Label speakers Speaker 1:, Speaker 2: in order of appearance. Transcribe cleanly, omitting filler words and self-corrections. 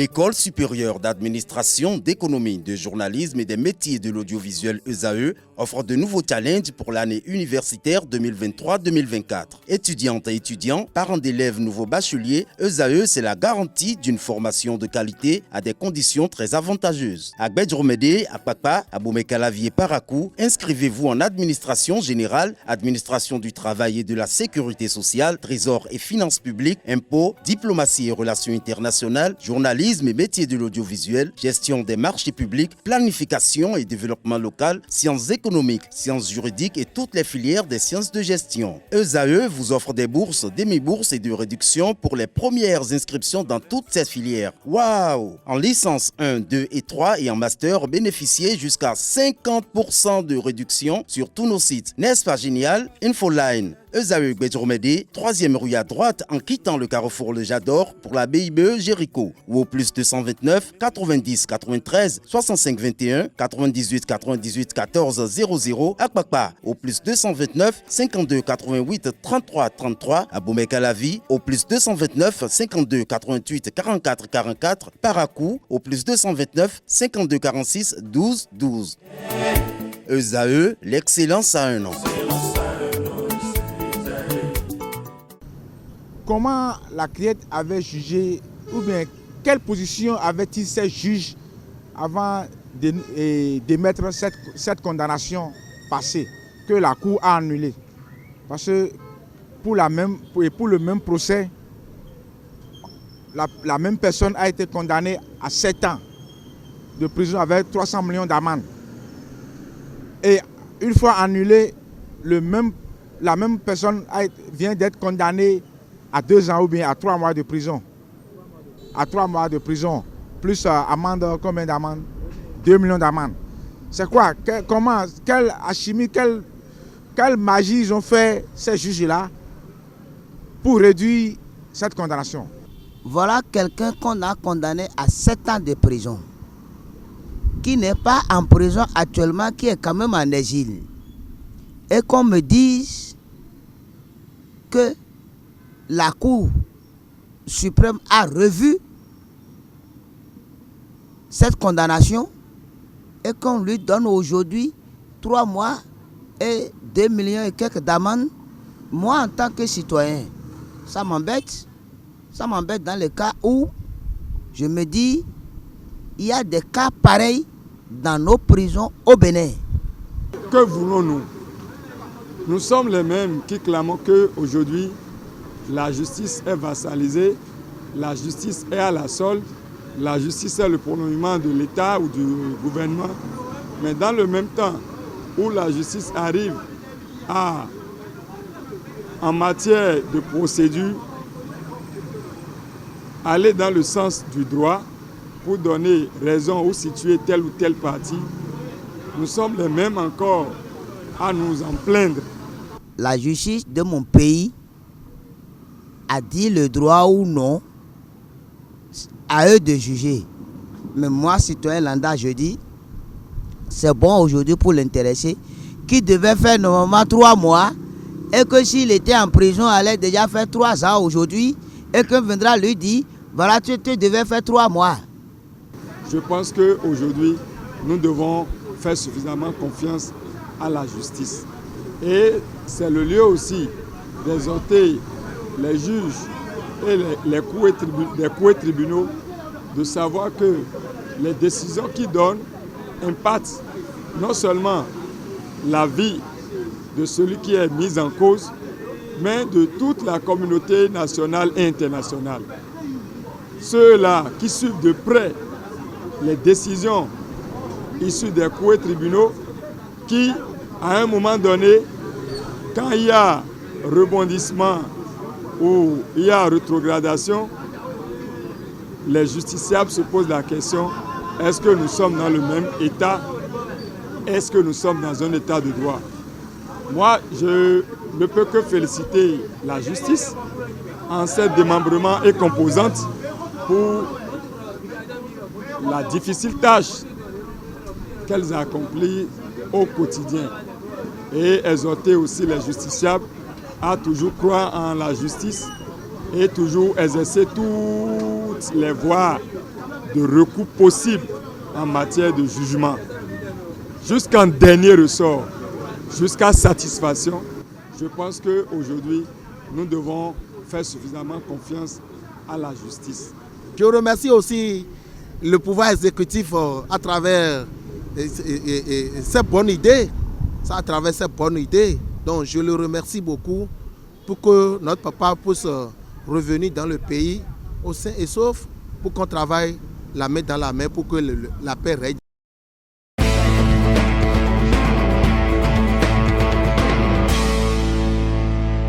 Speaker 1: L'École supérieure d'administration, d'économie, de journalisme et des métiers de l'audiovisuel ESAE offre de nouveaux challenges pour l'année universitaire 2023-2024. Étudiantes et étudiants, parents d'élèves nouveaux bacheliers, ESAE, c'est la garantie d'une formation de qualité à des conditions très avantageuses. À Gbedjromede, à Papa, à Boumekalavi et Parakou, inscrivez-vous en administration générale, administration du travail et de la sécurité sociale, trésor et finances publiques, impôts, diplomatie et relations internationales, journalisme et métiers de l'audiovisuel, gestion des marchés publics, planification et développement local, sciences économiques, sciences juridiques et toutes les filières des sciences de gestion. ESAE vous offre des bourses, demi-bourses et de réductions pour les premières inscriptions dans toutes ces filières. Waouh! En licence 1, 2 et 3 et en master, bénéficiez jusqu'à 50% de réduction sur tous nos sites. N'est-ce pas génial? Infoline. ESAE Gbedjromede, 3e rue à droite en quittant le carrefour Le Jador pour la BIBE Jéricho ou au plus 229 90 93 65 21 98 98 14 00 à Kpakpa au plus 229 52 88 33 33 à Boumekalavi au plus 229 52 88 44 44 Parakou au plus 229 52 46 12 12. ESAE, l'excellence à un an.
Speaker 2: Comment la CRIET avait jugé, ou bien quelle position avait-il ces juges avant d'émettre cette condamnation passée que la Cour a annulée? Parce que pour le même procès, la même personne a été condamnée à 7 ans de prison avec 300 millions d'amende. Et une fois annulée, la même personne vient d'être condamnée à 2 ans ou bien à 3 mois de prison. À 3 mois de prison, plus amende, combien d'amende? 2 millions d'amende. C'est quoi? Quelle alchimie, quelle magie ils ont fait ces juges-là pour réduire cette condamnation?
Speaker 3: Voilà quelqu'un qu'on a condamné à 7 ans de prison, qui n'est pas en prison actuellement, qui est quand même en exil. Et qu'on me dise que la Cour suprême a revu cette condamnation et qu'on lui donne aujourd'hui 3 mois et 2 millions et quelques d'amende. Moi, en tant que citoyen, ça m'embête. Ça m'embête dans le cas où je me dis il y a des cas pareils dans nos prisons au Bénin.
Speaker 4: Que voulons-nous? Nous sommes les mêmes qui clamons qu'aujourd'hui, la justice est vassalisée, la justice est à la solde, la justice est le prolongement de l'État ou du gouvernement. Mais dans le même temps où la justice arrive en matière de procédure, aller dans le sens du droit pour donner raison ou situer telle ou telle partie, nous sommes les mêmes encore à nous en plaindre.
Speaker 3: La justice de mon pays a dit le droit ou non, à eux de juger. Mais moi, citoyen lambda, je dis, c'est bon aujourd'hui pour l'intéresser, qui devait faire normalement 3 mois, et que s'il était en prison, il allait déjà faire 3 ans aujourd'hui, et qu'on viendra lui dire, voilà, tu devais faire 3 mois.
Speaker 4: Je pense qu'aujourd'hui, nous devons faire suffisamment confiance à la justice. Et c'est le lieu aussi d'exhorter les juges et les cours et tribunaux de savoir que les décisions qu'ils donnent impactent non seulement la vie de celui qui est mis en cause, mais de toute la communauté nationale et internationale. Ceux-là qui suivent de près les décisions issues des cours et tribunaux qui, à un moment donné, quand il y a rebondissement ou il y a rétrogradation, les justiciables se posent la question, est-ce que nous sommes dans le même état? Est-ce que nous sommes dans un état de droit? Moi, je ne peux que féliciter la justice en ses démembrements et composantes pour la difficile tâche qu'elles accomplissent au quotidien. Et exhorter aussi les justiciables à toujours croire en la justice et toujours exercer toutes les voies de recours possible en matière de jugement. Jusqu'en dernier ressort, jusqu'à satisfaction, je pense qu'aujourd'hui, nous devons faire suffisamment confiance à la justice.
Speaker 5: Je remercie aussi le pouvoir exécutif à travers ces bonnes idées. Donc je le remercie beaucoup pour que notre papa puisse revenir dans le pays au sain et sauf, pour qu'on travaille la main dans la main pour que la paix règne.